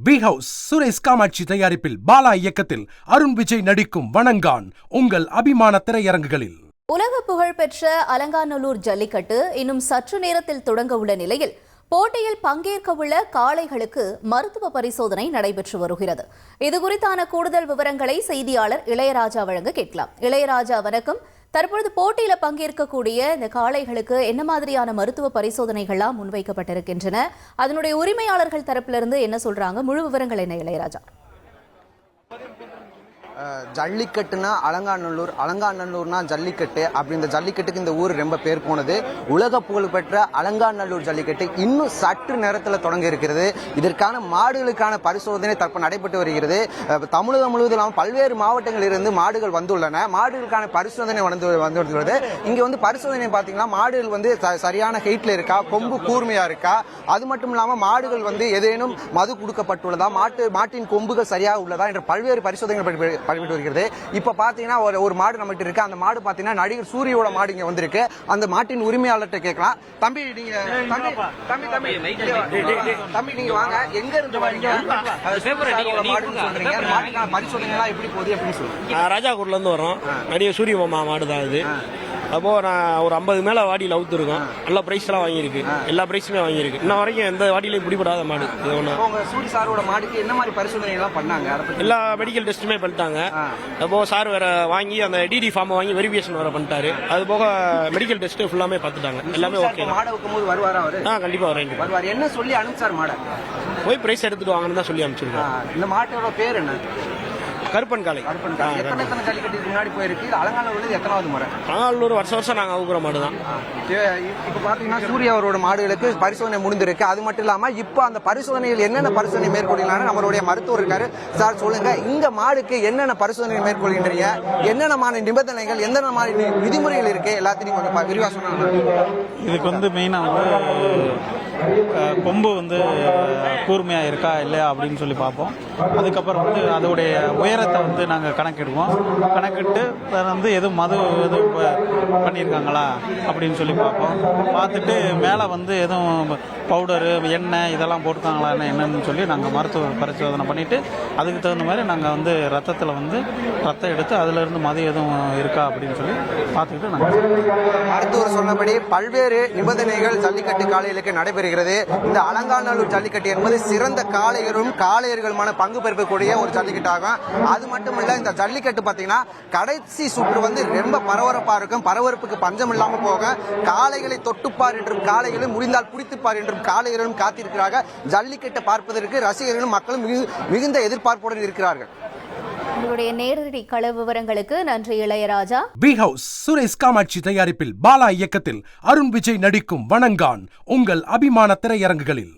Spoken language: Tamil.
வி ஹவுஸ் சுரேஷ் காமாட்சி தயாரிப்பில் பாலா இயக்கத்தில் அருண் விஜய் நடிக்கும் வணங்கான் உங்கள் அபிமான திரையரங்குகளில். உலக புகழ்பெற்ற அலங்காநல்லூர் ஜல்லிக்கட்டு இன்னும் சற்று நேரத்தில் தொடங்க உள்ள நிலையில் போட்டியில் பங்கேற்க உள்ள காளைகளுக்கு மருத்துவ பரிசோதனை நடைபெற்று வருகிறது. இதுகுறித்தான கூடுதல் விவரங்களை செய்தியாளர் இளையராஜா வழங்க கேட்கலாம். இளையராஜா, வணக்கம். தற்பொழுது போட்டியில பங்கேற்கக்கூடிய இந்த காளைகளுக்கு என்ன மாதிரியான மருத்துவ பரிசோதனைகள்லாம் முன்வைக்கப்பட்டிருக்கின்றன? அதனுடைய உரிமையாளர்கள் தரப்பிலிருந்து என்ன சொல்றாங்க? முழு விவரங்கள் என்ன இளையராஜா? ஜல்லிக்கட்டுனா அலங்காநல்லூர்னா ஜல்லிக்கட்டு. அப்படி இந்த ஜல்லிக்கட்டுக்கு இந்த ஊர் ரொம்ப பேர் போனது. உலக புகழ்பெற்ற அலங்காநல்லூர் ஜல்லிக்கட்டு இன்னும் சற்று நேரத்தில் தொடங்க இருக்கிறது. இதற்கான மாடுகளுக்கான பரிசோதனை தற்போது நடைபெற்று வருகிறது. தமிழகம் முழுவதும் பல்வேறு மாவட்டங்களில் இருந்து மாடுகள் வந்துள்ளன. மாடுகளுக்கான பரிசோதனை வந்துள்ளது. இங்கே வந்து பரிசோதனை பார்த்தீங்கன்னா மாடுகள் வந்து சரியான ஹைட்ல இருக்கா, கொம்பு கூர்மையா இருக்கா, அது மட்டும் இல்லாமல் மாடுகள் வந்து ஏதேனும் மது கொடுக்கப்பட்டுள்ளதா, மாட்டின் கொம்புகள் சரியாக உள்ளதா என்ற பல்வேறு பரிசோதனைகள் பண்ணிட்டு வருகிறது. இப்ப பாத்தீங்கன்னா ஒரு மாடு நம்மகிட்ட இருக்கு. அந்த மாடு பாத்தீங்கன்னா நடிகர் சூரியோட மாடு இங்க வந்திருக்கு. அந்த மாட்டின் உரிமையாளர்கிட்ட கேட்கலாம். தம்பி நீங்க தம்பி நீங்க வாங்க, எங்க இருந்து வரீங்க? பரிசோதனை எல்லாம் எப்படி போகுது அப்படின்னு சொல்லுங்க. ராஜாக்கூர்ல இருந்து வரோம். நடிகர் சூரிய மாமா மாடு தான் இது. அப்போ நான் ஒரு 50 மேல வாடியில் அவுத்துருக்கோம். எல்லா பிரைஸ் எல்லாம் வாங்கியிருக்கு, எல்லா பிரைஸுமே வாங்கியிருக்கு. இன்ன வரைக்கும் எந்த வாடியிலையும் பிடிபடாத மாடு. சூரி சாரோட மாடுக்கு என்ன மாதிரி பரிசோதனை எல்லாம் பண்ணாங்க? எல்லா மெடிக்கல் டெஸ்ட்டுமே பண்ணிட்டாங்க. அப்போ சார் வேற வாங்கி அந்த டிடி ஃபார்ம் வாங்கி வெரிஃபிகேஷன் வேற பண்ணிட்டாரு. அது போக மெடிக்கல் டெஸ்ட் ஃபுல்லாமே பார்த்துட்டாங்க. எல்லாமே ஓகே. மாடை வைக்கும்போது வருவாரா அவரு? கண்டிப்பா வரேன். வருவார். என்ன சொல்லி அனுப்பிச்சார் மாடை? போய் பிரைஸ் எடுத்துட்டு வாங்கன்னு தான் சொல்லி அனுப்பிச்சிருக்கோம். இந்த மாட்டோட பேர் என்ன? கருப்பன் காளை. எத்தனை ஜல்லிக்கட்டுக்கு முன்னாடி போயிருக்கு? அலங்காநல்லூர் எத்தனாவது முறை? அலங்காநல்லூர் வருஷம் நாங்க அவுக்குற மாடு தான். இப்ப பாத்தீங்கன்னா சூர்யா அவரோட மாடுகளுக்கு பரிசோதனை முடிந்திருக்கு. அது மட்டும் இல்லாம இப்ப அந்த பரிசோதனைகள் என்னென்ன பரிசோதனை மேற்கொள்கிறாங்க நம்மளுடைய மருத்துவர் இருக்காரு. சார் சொல்லுங்க, இந்த மாடுக்கு என்னென்ன பரிசோதனை மேற்கொள்கின்றீங்க, என்னென்ன நிபந்தனைகள், எந்தென்ன மாதிரி விதிமுறைகள் இருக்கு, எல்லாத்தையும் கொஞ்சம் விரிவா சொன்னாங்க. இதுக்கு வந்து மெயினா வந்து கொம்பு வந்து கூர்மையா இருக்கா இல்லையா அப்படின்னு சொல்லி பார்ப்போம். அதுக்கப்புறம் வந்து அதோடைய உயரத்தை வந்து நாங்கள் கணக்கிடுவோம். கணக்கிட்டு வந்து எதுவும் மது எதுவும் பண்ணியிருக்காங்களா அப்படின்னு சொல்லி பார்ப்போம். பார்த்துட்டு மேலே வந்து எதுவும் பவுடரு, எண்ணெய் இதெல்லாம் போட்டுருக்காங்களான்னு என்னன்னு சொல்லி நாங்கள் மருத்துவ பரிசோதனை பண்ணிவிட்டு அதுக்கு தகுந்த மாதிரி நாங்கள் வந்து ரத்தத்தில் வந்து ரத்தம் எடுத்து அதிலிருந்து மது எதுவும் இருக்கா அப்படின்னு சொல்லி பார்த்துக்கிட்டு நாங்கள் மருத்துவர் சொன்னபடி பல்வேறு நிபந்தனைகள் ஜல்லிக்கட்டு காளைகளுக்கு நடைபெறுகிறது. இந்த அலங்காநல்லூர் ஜல்லிக்கட்டு என்பது சிறந்த காளையர்களுமான பங்கு பெறக்கூடிய ஒரு ஜல்லிக்கட்டு ஆகும். அது மட்டும் இல்ல, இந்த ஜல்லிக்கட்டு பாத்தீங்கன்னா கடைசி சுற்று வந்து ரொம்ப பரபரப்பா இருக்கும். பரபரப்புக்கு பஞ்சம் இல்லாம போக காளைகளை தொட்டுப்பார் என்றும் காளைகளை முடிந்தால் பிடித்துப்பார் என்றும் காளையர்களும் காத்திருக்கிறாங்க. ஜல்லிக்கட்டை பார்ப்பதற்கு ரசிகர்களும் மக்களும் மிகுந்த எதிர்பார்ப்புடன் இருக்கிறார்கள். உங்களுடைய நேரடி கள விவரங்களுக்கு நன்றி இளையராஜா. வி ஹவுஸ் சுரேஷ் காமாட்சி தயாரிப்பில் பாலா இயக்கத்தில் அருண் விஜய் நடிக்கும் வணங்கான் உங்கள் அபிமான திரையரங்குகளில்.